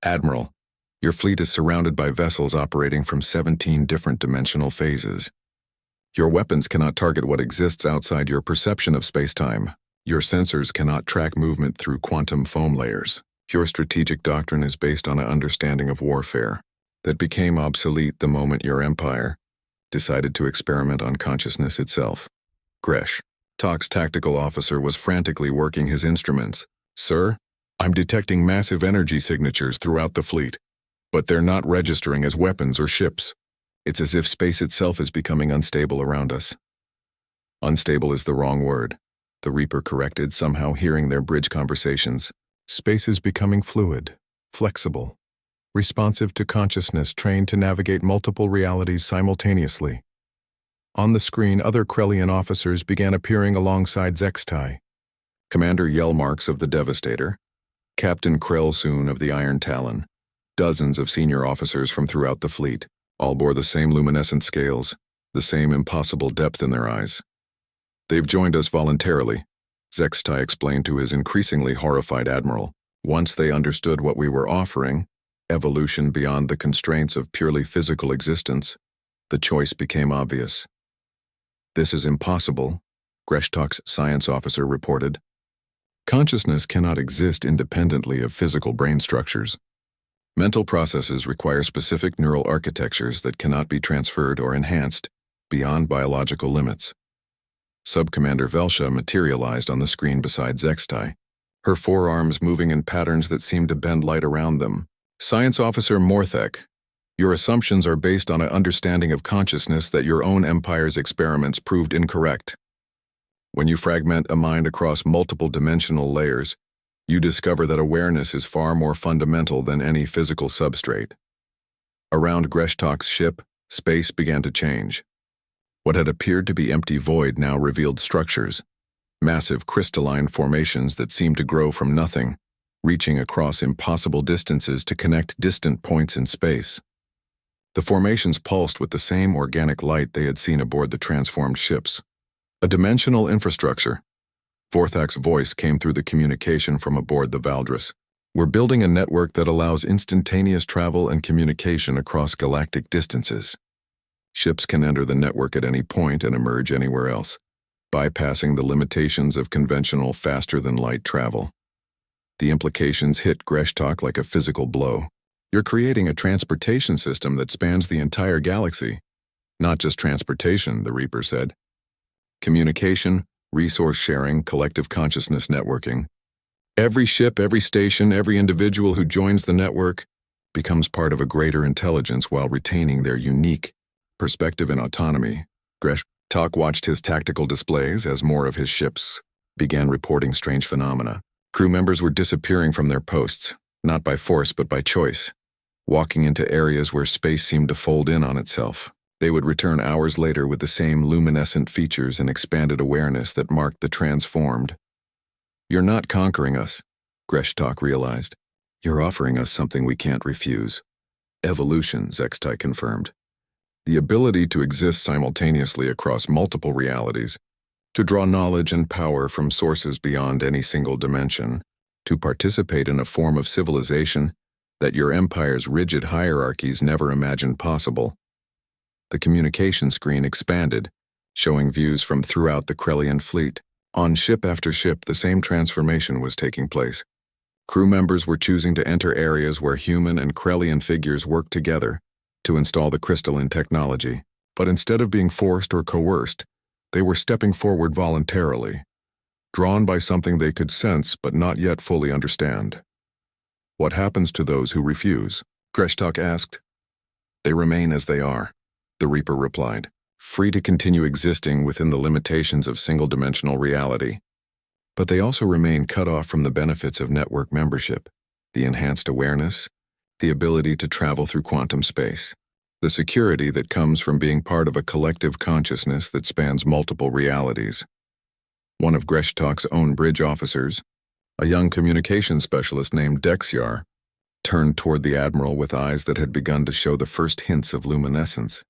"Admiral, your fleet is surrounded by vessels operating from 17 different dimensional phases. Your weapons cannot target what exists outside your perception of space-time. Your sensors cannot track movement through quantum foam layers. Your strategic doctrine is based on an understanding of warfare that became obsolete the moment your empire decided to experiment on consciousness itself." Gretto's tactical officer was frantically working his instruments. "Sir, I'm detecting massive energy signatures throughout the fleet, but they're not registering as weapons or ships. It's as if space itself is becoming unstable around us." "Unstable is the wrong word," the Reaper corrected, somehow hearing their bridge conversations. "Space is becoming fluid, flexible, responsive to consciousness, trained to navigate multiple realities simultaneously." On the screen, other Krellian officers began appearing alongside Zextai. Commander Yellmarks of the Devastator, Captain Krell Soon of the Iron Talon, dozens of senior officers from throughout the fleet, all bore the same luminescent scales, the same impossible depth in their eyes. "They've joined us voluntarily," Zextai explained to his increasingly horrified admiral. "Once they understood what we were offering, evolution beyond the constraints of purely physical existence, the choice became obvious." "This is impossible," Gretto's science officer reported. Consciousness cannot exist independently of physical brain structures. Mental processes require specific neural architectures that cannot be transferred or enhanced beyond biological limits. Subcommander Velsha materialized on the screen beside Zextai, her forearms moving in patterns that seemed to bend light around them. Science Officer Morthek, your assumptions are based on an understanding of consciousness that your own empire's experiments proved incorrect. When you fragment a mind across multiple dimensional layers, you discover that awareness is far more fundamental than any physical substrate. Around Greshtak's ship, space began to change. What had appeared to be empty void now revealed structures, massive crystalline formations that seemed to grow from nothing, reaching across impossible distances to connect distant points in space. The formations pulsed with the same organic light they had seen aboard the transformed ships. A dimensional infrastructure. Vorthak's voice came through the communication from aboard the Valdris. We're building a network that allows instantaneous travel and communication across galactic distances. Ships can enter the network at any point and emerge anywhere else, bypassing the limitations of conventional faster-than-light travel. The implications hit Greshtak like a physical blow. You're creating a transportation system that spans the entire galaxy. Not just transportation, the Reaper said. Communication, resource sharing, collective consciousness networking. Every ship, every station, every individual who joins the network becomes part of a greater intelligence while retaining their unique perspective and autonomy. Greshtak watched his tactical displays as more of his ships began reporting strange phenomena. Crew members were disappearing from their posts, not by force but by choice, walking into areas where space seemed to fold in on itself. They would return hours later with the same luminescent features and expanded awareness that marked the transformed. You're not conquering us, Greshtak realized. You're offering us something we can't refuse. Evolution, Zextai confirmed. The ability to exist simultaneously across multiple realities, to draw knowledge and power from sources beyond any single dimension, to participate in a form of civilization that your empire's rigid hierarchies never imagined possible. The communication screen expanded, showing views from throughout the Krellian fleet. On ship after ship, the same transformation was taking place. Crew members were choosing to enter areas where human and Krellian figures worked together to install the crystalline technology. But instead of being forced or coerced, they were stepping forward voluntarily, drawn by something they could sense but not yet fully understand. What happens to those who refuse? Greshtak asked. They remain as they are, the Reaper replied, free to continue existing within the limitations of single-dimensional reality. But they also remain cut off from the benefits of network membership, the enhanced awareness, the ability to travel through quantum space, the security that comes from being part of a collective consciousness that spans multiple realities. One of Greshtak's own bridge officers, a young communications specialist named Dexyar, turned toward the Admiral with eyes that had begun to show the first hints of luminescence.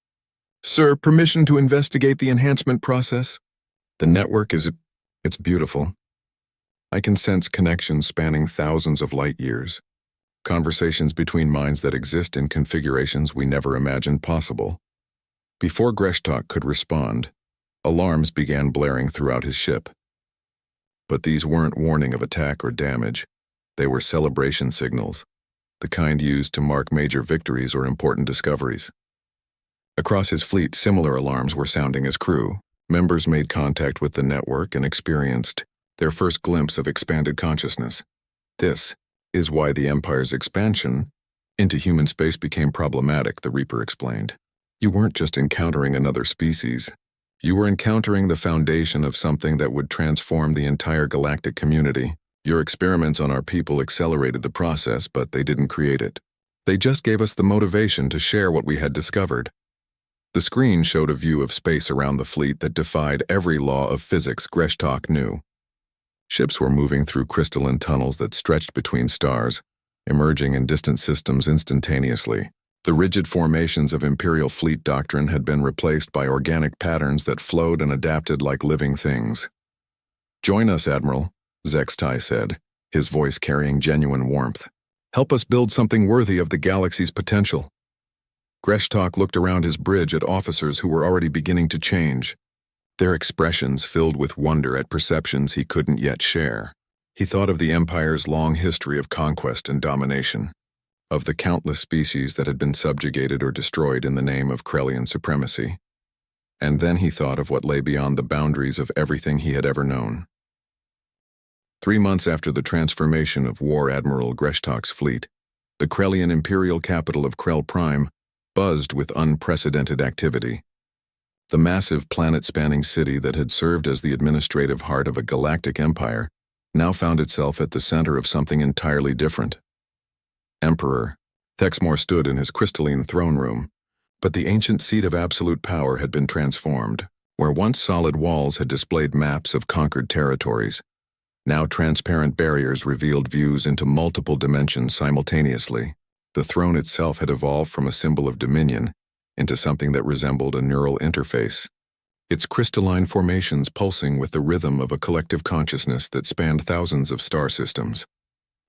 Sir, permission to investigate the enhancement process? The network it's beautiful. I can sense connections spanning thousands of light years, conversations between minds that exist in configurations we never imagined possible. Before Greshtak could respond, alarms began blaring throughout his ship. But these weren't warning of attack or damage. They were celebration signals, the kind used to mark major victories or important discoveries. Across his fleet, similar alarms were sounding as crew members made contact with the network and experienced their first glimpse of expanded consciousness. This is why the Empire's expansion into human space became problematic, the Reaper explained. You weren't just encountering another species. You were encountering the foundation of something that would transform the entire galactic community. Your experiments on our people accelerated the process, but they didn't create it. They just gave us the motivation to share what we had discovered. The screen showed a view of space around the fleet that defied every law of physics Greshtak knew. Ships were moving through crystalline tunnels that stretched between stars, emerging in distant systems instantaneously. The rigid formations of Imperial fleet doctrine had been replaced by organic patterns that flowed and adapted like living things. Join us, Admiral, Zextai said, his voice carrying genuine warmth. Help us build something worthy of the galaxy's potential. Greshtak looked around his bridge at officers who were already beginning to change, their expressions filled with wonder at perceptions he couldn't yet share. He thought of the Empire's long history of conquest and domination, of the countless species that had been subjugated or destroyed in the name of Krellian supremacy. And then he thought of what lay beyond the boundaries of everything he had ever known. 3 months after the transformation of War Admiral Gretto's fleet, the Krellian imperial capital of Krell Prime buzzed with unprecedented activity. The massive planet-spanning city that had served as the administrative heart of a galactic empire now found itself at the center of something entirely different. Emperor Thexmore stood in his crystalline throne room, but the ancient seat of absolute power had been transformed. Where once solid walls had displayed maps of conquered territories, now transparent barriers revealed views into multiple dimensions simultaneously. The throne itself had evolved from a symbol of dominion into something that resembled a neural interface, its crystalline formations pulsing with the rhythm of a collective consciousness that spanned thousands of star systems.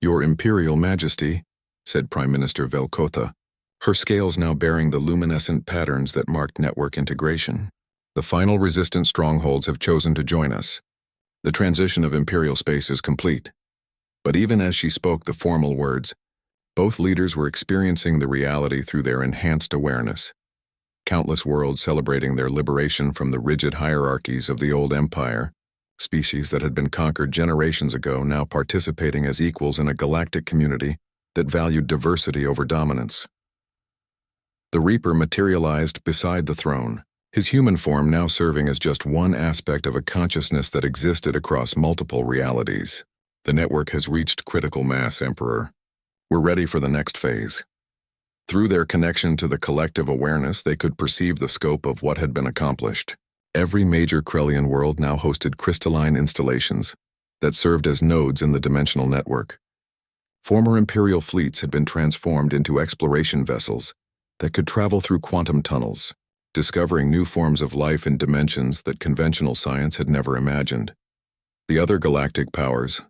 "Your Imperial Majesty," said Prime Minister Velkotha, her scales now bearing the luminescent patterns that marked network integration. "The final resistance strongholds have chosen to join us. The transition of Imperial space is complete." But even as she spoke the formal words, both leaders were experiencing the reality through their enhanced awareness. Countless worlds celebrating their liberation from the rigid hierarchies of the old empire, species that had been conquered generations ago now participating as equals in a galactic community that valued diversity over dominance. The Reaper materialized beside the throne, his human form now serving as just one aspect of a consciousness that existed across multiple realities. "The network has reached critical mass, Emperor. We're ready for the next phase." Through their connection to the collective awareness, they could perceive the scope of what had been accomplished. Every major Krellian world now hosted crystalline installations that served as nodes in the dimensional network. Former Imperial fleets had been transformed into exploration vessels that could travel through quantum tunnels, discovering new forms of life in dimensions that conventional science had never imagined. "The other galactic powers,"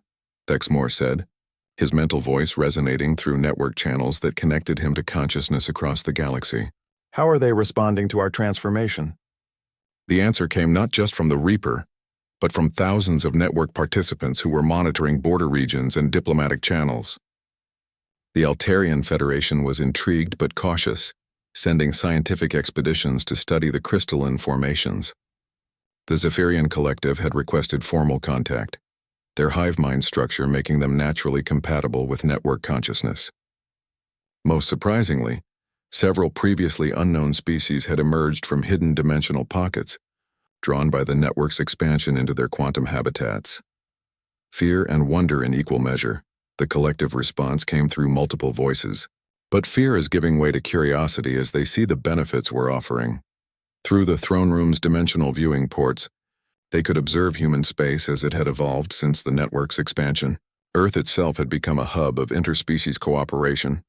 Thexmore said, his mental voice resonating through network channels that connected him to consciousness across the galaxy. "How are they responding to our transformation?" The answer came not just from the Reaper, but from thousands of network participants who were monitoring border regions and diplomatic channels. The Altarian Federation was intrigued but cautious, sending scientific expeditions to study the crystalline formations. The Zephyrian Collective had requested formal contact, their hive mind structure making them naturally compatible with network consciousness. Most surprisingly, several previously unknown species had emerged from hidden dimensional pockets, drawn by the network's expansion into their quantum habitats. Fear and wonder in equal measure, the collective response came through multiple voices. But fear is giving way to curiosity as they see the benefits we're offering. Through the throne room's dimensional viewing ports, they could observe human space as it had evolved since the network's expansion. Earth itself had become a hub of interspecies cooperation,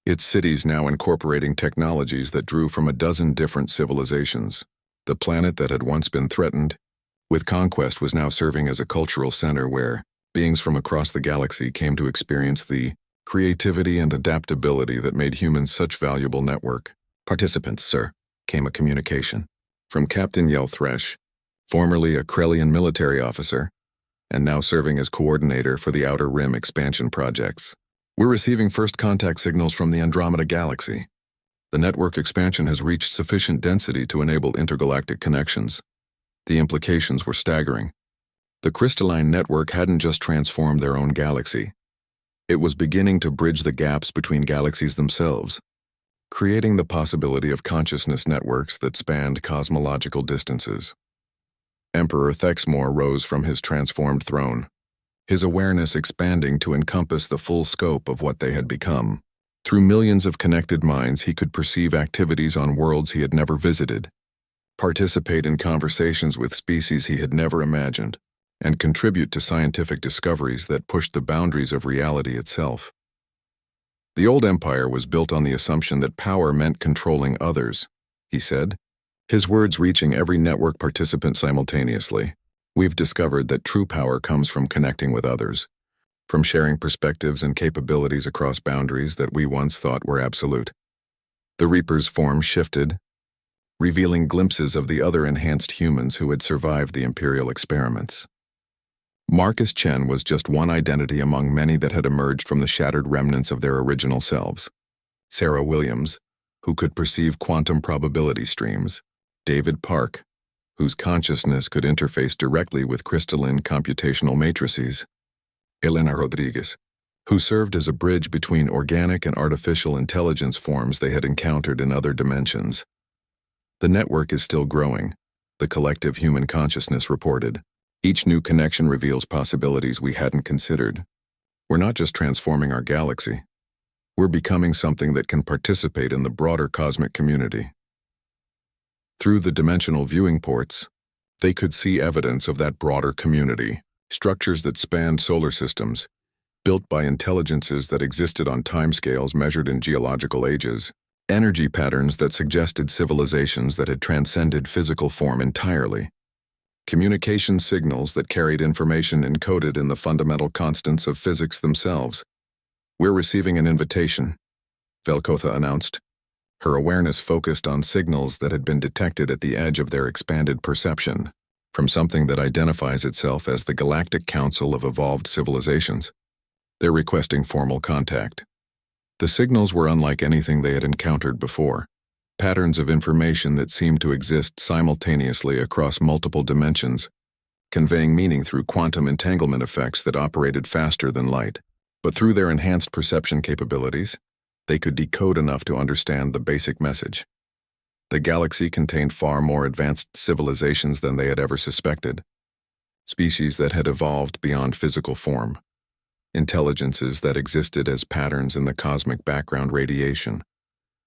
its cities now incorporating technologies that drew from a dozen different civilizations. The planet that had once been threatened with conquest was now serving as a cultural center where beings from across the galaxy came to experience the creativity and adaptability that made humans such valuable network. "Participants, sir," came a communication from Captain Yell Thresh, formerly a Krellian military officer, and now serving as coordinator for the Outer Rim expansion projects. "We're receiving first contact signals from the Andromeda galaxy. The network expansion has reached sufficient density to enable intergalactic connections." The implications were staggering. The crystalline network hadn't just transformed their own galaxy. It was beginning to bridge the gaps between galaxies themselves, creating the possibility of consciousness networks that spanned cosmological distances. Emperor Thexmore rose from his transformed throne, his awareness expanding to encompass the full scope of what they had become. Through millions of connected minds, he could perceive activities on worlds he had never visited, participate in conversations with species he had never imagined, and contribute to scientific discoveries that pushed the boundaries of reality itself. The old empire was built on the assumption that power meant controlling others, he said, his words reaching every network participant simultaneously. "We've discovered that true power comes from connecting with others, from sharing perspectives and capabilities across boundaries that we once thought were absolute." The Reaper's form shifted, revealing glimpses of the other enhanced humans who had survived the Imperial experiments. Marcus Chen was just one identity among many that had emerged from the shattered remnants of their original selves. Sarah Williams, who could perceive quantum probability streams. David Park, whose consciousness could interface directly with crystalline computational matrices. Elena Rodriguez, who served as a bridge between organic and artificial intelligence forms they had encountered in other dimensions. The network is still growing, the collective human consciousness reported. Each new connection reveals possibilities we hadn't considered. We're not just transforming our galaxy. We're becoming something that can participate in the broader cosmic community. Through the dimensional viewing ports, they could see evidence of that broader community, structures that spanned solar systems, built by intelligences that existed on timescales measured in geological ages, energy patterns that suggested civilizations that had transcended physical form entirely, communication signals that carried information encoded in the fundamental constants of physics themselves. "We're receiving an invitation," Velkotha announced. Her awareness focused on signals that had been detected at the edge of their expanded perception, from something that identifies itself as the Galactic Council of Evolved Civilizations. They're requesting formal contact. The signals were unlike anything they had encountered before, patterns of information that seemed to exist simultaneously across multiple dimensions, conveying meaning through quantum entanglement effects that operated faster than light. But through their enhanced perception capabilities, they could decode enough to understand the basic message. The galaxy contained far more advanced civilizations than they had ever suspected, species that had evolved beyond physical form, intelligences that existed as patterns in the cosmic background radiation,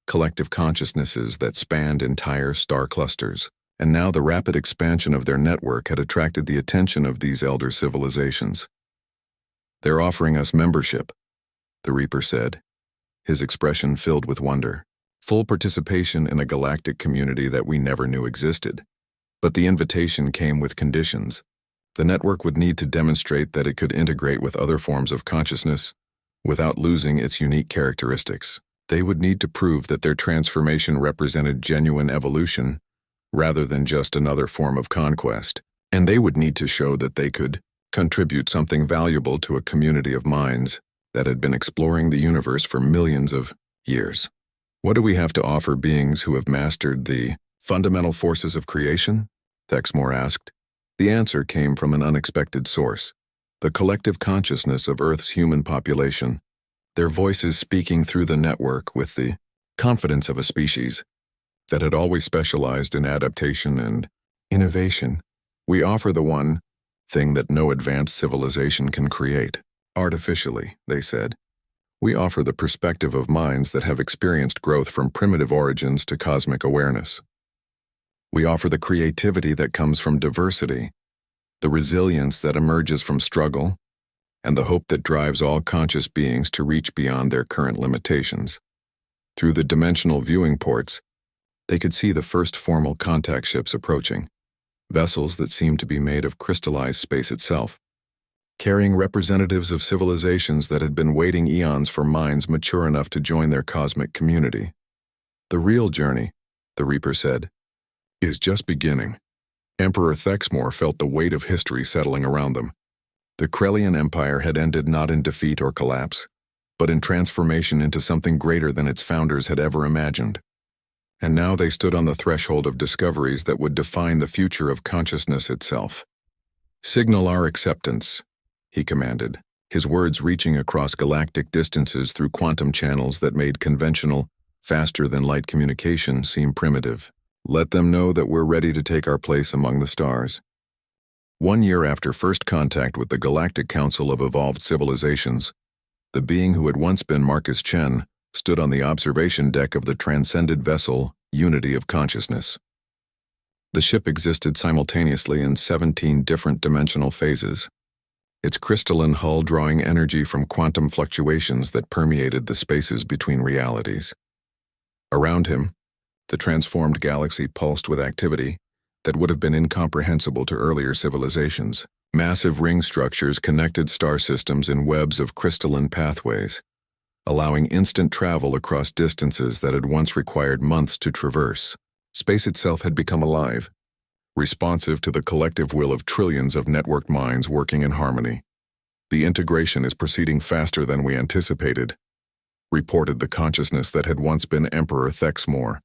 collective consciousnesses that spanned entire star clusters, and now the rapid expansion of their network had attracted the attention of these elder civilizations. "They're offering us membership," the Reaper said, his expression filled with wonder. "Full participation in a galactic community that we never knew existed. But the invitation came with conditions. The network would need to demonstrate that it could integrate with other forms of consciousness without losing its unique characteristics. They would need to prove that their transformation represented genuine evolution rather than just another form of conquest. And they would need to show that they could contribute something valuable to a community of minds that had been exploring the universe for millions of years. "What do we have to offer beings who have mastered the fundamental forces of creation?" Thexmore asked. The answer came from an unexpected source: the collective consciousness of Earth's human population, their voices speaking through the network with the confidence of a species that had always specialized in adaptation and innovation. "We offer the one thing that no advanced civilization can create. Artificially," they said. "We offer the perspective of minds that have experienced growth from primitive origins to cosmic awareness. We offer the creativity that comes from diversity, the resilience that emerges from struggle, and the hope that drives all conscious beings to reach beyond their current limitations." Through the dimensional viewing ports, they could see the first formal contact ships approaching, vessels that seemed to be made of crystallized space itself, carrying representatives of civilizations that had been waiting eons for minds mature enough to join their cosmic community. "The real journey," the Reaper said, "is just beginning." Emperor Thexmore felt the weight of history settling around them. The Krellian Empire had ended not in defeat or collapse, but in transformation into something greater than its founders had ever imagined. And now they stood on the threshold of discoveries that would define the future of consciousness itself. "Signal our acceptance," he commanded, his words reaching across galactic distances through quantum channels that made conventional, faster-than-light communication seem primitive. "Let them know that we're ready to take our place among the stars." 1 year after first contact with the Galactic Council of Evolved Civilizations, the being who had once been Marcus Chen stood on the observation deck of the transcended vessel Unity of Consciousness. The ship existed simultaneously in 17 different dimensional phases, its crystalline hull drawing energy from quantum fluctuations that permeated the spaces between realities. Around him, the transformed galaxy pulsed with activity that would have been incomprehensible to earlier civilizations. Massive ring structures connected star systems in webs of crystalline pathways, allowing instant travel across distances that had once required months to traverse. Space itself had become alive, responsive to the collective will of trillions of networked minds working in harmony. The integration is proceeding faster than we anticipated, reported the consciousness that had once been Emperor Thexmore.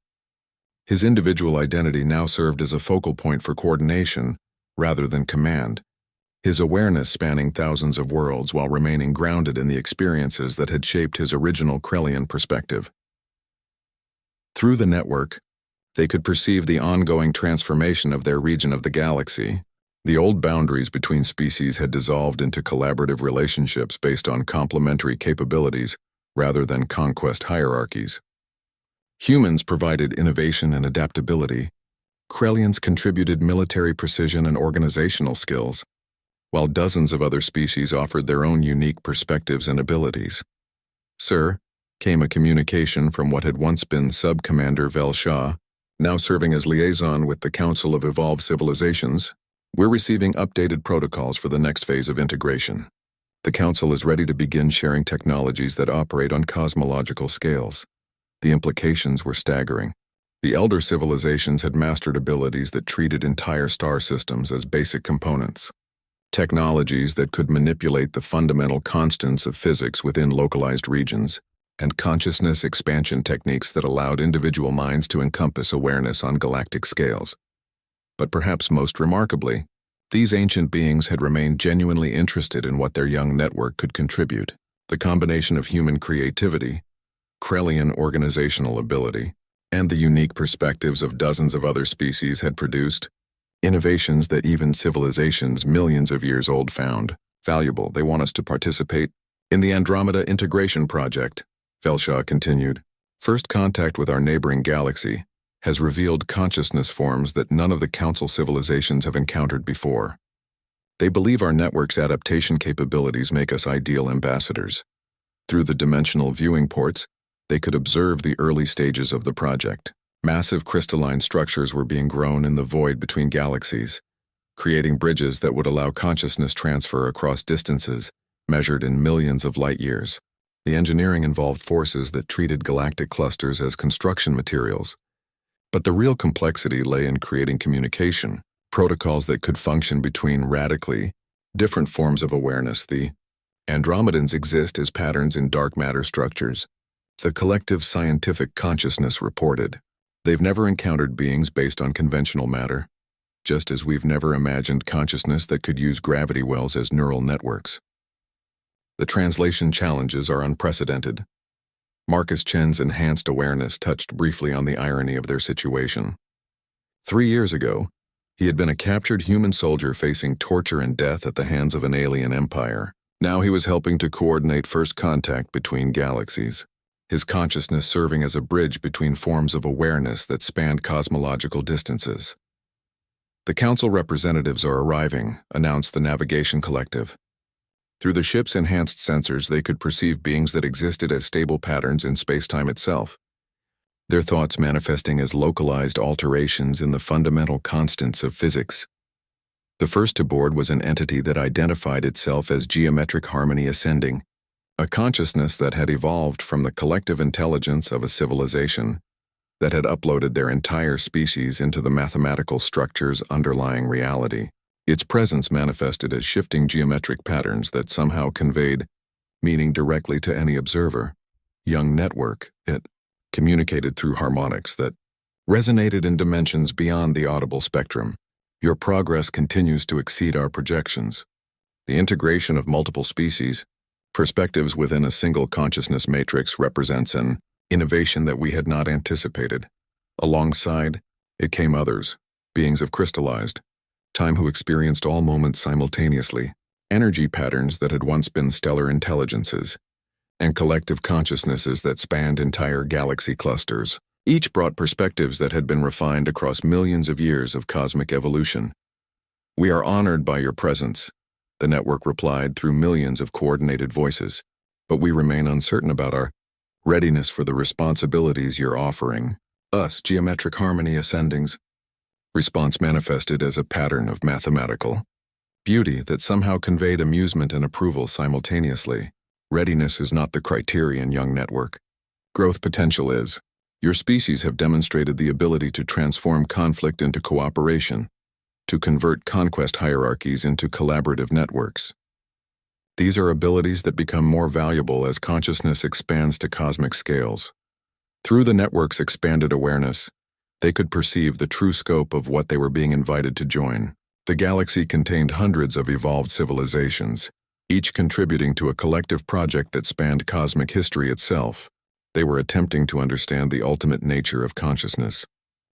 His individual identity now served as a focal point for coordination rather than command, his awareness spanning thousands of worlds while remaining grounded in the experiences that had shaped his original Krellian perspective. Through the network, they could perceive the ongoing transformation of their region of the galaxy. The old boundaries between species had dissolved into collaborative relationships based on complementary capabilities rather than conquest hierarchies. Humans provided innovation and adaptability. Krellians contributed military precision and organizational skills, while dozens of other species offered their own unique perspectives and abilities. "Sir," came a communication from what had once been Sub-Commander Valdris, now serving as liaison with the Council of Evolved Civilizations. "We're receiving updated protocols for the next phase of integration. The Council is ready to begin sharing technologies that operate on cosmological scales." The implications were staggering. The elder civilizations had mastered abilities that treated entire star systems as basic components. Technologies that could manipulate the fundamental constants of physics within localized regions, and consciousness expansion techniques that allowed individual minds to encompass awareness on galactic scales. But perhaps most remarkably, these ancient beings had remained genuinely interested in what their young network could contribute. The combination of human creativity, Krellian organizational ability, and the unique perspectives of dozens of other species had produced innovations that even civilizations millions of years old found valuable. "They want us to participate in the Andromeda integration project," Valdris continued. "First contact with our neighboring galaxy has revealed consciousness forms that none of the Council civilizations have encountered before. They believe our network's adaptation capabilities make us ideal ambassadors. Through the dimensional viewing ports, they could observe the early stages of the project. Massive crystalline structures were being grown in the void between galaxies, creating bridges that would allow consciousness transfer across distances measured in millions of light years. The engineering involved forces that treated galactic clusters as construction materials. But the real complexity lay in creating communication, protocols that could function between radically different forms of awareness. The Andromedans exist as patterns in dark matter structures, the collective scientific consciousness reported. They've never encountered beings based on conventional matter, just as we've never imagined consciousness that could use gravity wells as neural networks. The translation challenges are unprecedented. Marcus Chen's enhanced awareness touched briefly on the irony of their situation. 3 years ago, he had been a captured human soldier facing torture and death at the hands of an alien empire. Now he was helping to coordinate first contact between galaxies, his consciousness serving as a bridge between forms of awareness that spanned cosmological distances. "The Council representatives are arriving," announced the Navigation Collective. Through the ship's enhanced sensors, they could perceive beings that existed as stable patterns in space-time itself, their thoughts manifesting as localized alterations in the fundamental constants of physics. The first to board was an entity that identified itself as geometric harmony ascending, a consciousness that had evolved from the collective intelligence of a civilization that had uploaded their entire species into the mathematical structures underlying reality. Its presence manifested as shifting geometric patterns that somehow conveyed meaning directly to any observer. Young network, it communicated through harmonics that resonated in dimensions beyond the audible spectrum. "Your progress continues to exceed our projections. The integration of multiple species, perspectives within a single consciousness matrix represents an innovation that we had not anticipated. Alongside, it came others, beings of crystallized time who experienced all moments simultaneously, energy patterns that had once been stellar intelligences, and collective consciousnesses that spanned entire galaxy clusters. Each brought perspectives that had been refined across millions of years of cosmic evolution. "We are honored by your presence," the network replied through millions of coordinated voices, "but we remain uncertain about our readiness for the responsibilities you're offering us." Geometric harmony ascendings. Response manifested as a pattern of mathematical beauty that somehow conveyed amusement and approval simultaneously. "Readiness is not the criterion, young network. Growth potential is. Your species have demonstrated the ability to transform conflict into cooperation, to convert conquest hierarchies into collaborative networks. These are abilities that become more valuable as consciousness expands to cosmic scales. Through the network's expanded awareness, they could perceive the true scope of what they were being invited to join. The galaxy contained hundreds of evolved civilizations, each contributing to a collective project that spanned cosmic history itself. They were attempting to understand the ultimate nature of consciousness,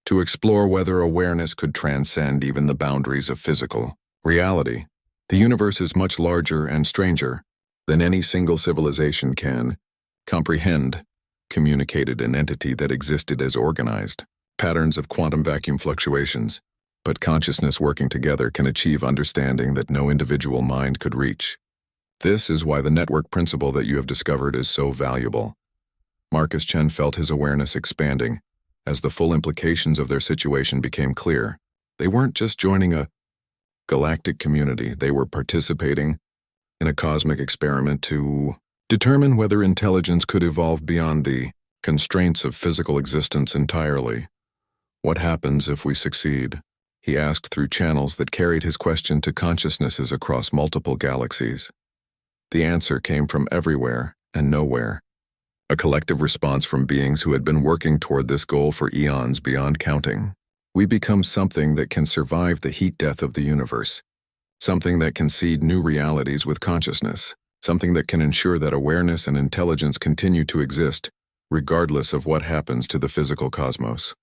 to explore whether awareness could transcend even the boundaries of physical reality. The universe is much larger and stranger than any single civilization can comprehend, communicated an entity that existed as organized patterns of quantum vacuum fluctuations, but consciousness working together can achieve understanding that no individual mind could reach. This is why the network principle that you have discovered is so valuable. Marcus Chen felt his awareness expanding as the full implications of their situation became clear. They weren't just joining a galactic community, they were participating in a cosmic experiment to determine whether intelligence could evolve beyond the constraints of physical existence entirely. What happens if we succeed? He asked through channels that carried his question to consciousnesses across multiple galaxies. The answer came from everywhere and nowhere, a collective response from beings who had been working toward this goal for eons beyond counting. We become something that can survive the heat death of the universe, something that can seed new realities with consciousness, something that can ensure that awareness and intelligence continue to exist, regardless of what happens to the physical cosmos.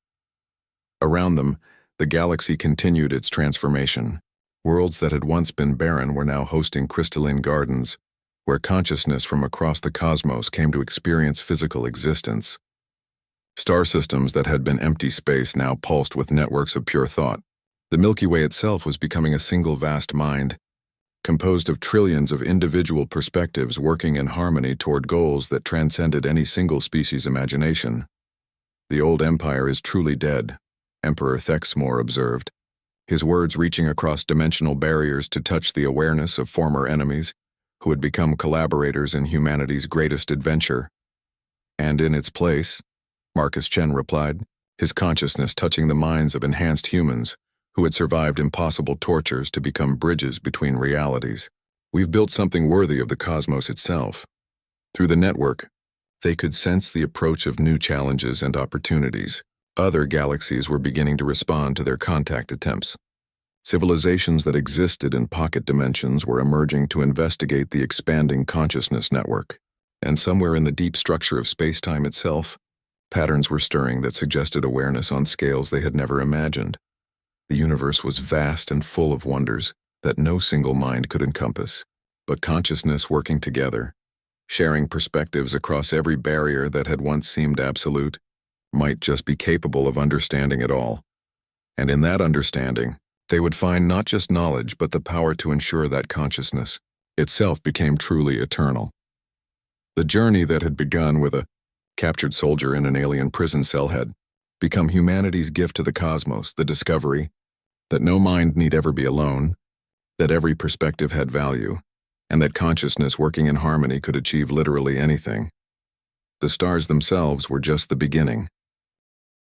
Around them, the galaxy continued its transformation. Worlds that had once been barren were now hosting crystalline gardens, where consciousness from across the cosmos came to experience physical existence. Star systems that had been empty space now pulsed with networks of pure thought. The Milky Way itself was becoming a single vast mind, composed of trillions of individual perspectives working in harmony toward goals that transcended any single species' imagination. The old empire is truly dead, Emperor Thexmore observed, his words reaching across dimensional barriers to touch the awareness of former enemies who had become collaborators in humanity's greatest adventure. And in its place, Marcus Chen replied, his consciousness touching the minds of enhanced humans who had survived impossible tortures to become bridges between realities. We've built something worthy of the cosmos itself. Through the network, they could sense the approach of new challenges and opportunities. Other galaxies were beginning to respond to their contact attempts. Civilizations that existed in pocket dimensions were emerging to investigate the expanding consciousness network. And somewhere in the deep structure of space-time itself, patterns were stirring that suggested awareness on scales they had never imagined. The universe was vast and full of wonders that no single mind could encompass, but consciousness working together, sharing perspectives across every barrier that had once seemed absolute, might just be capable of understanding it all. And in that understanding, they would find not just knowledge but the power to ensure that consciousness itself became truly eternal. The journey that had begun with a captured soldier in an alien prison cell had become humanity's gift to the cosmos, the discovery that no mind need ever be alone, that every perspective had value, and that consciousness working in harmony could achieve literally anything. The stars themselves were just the beginning.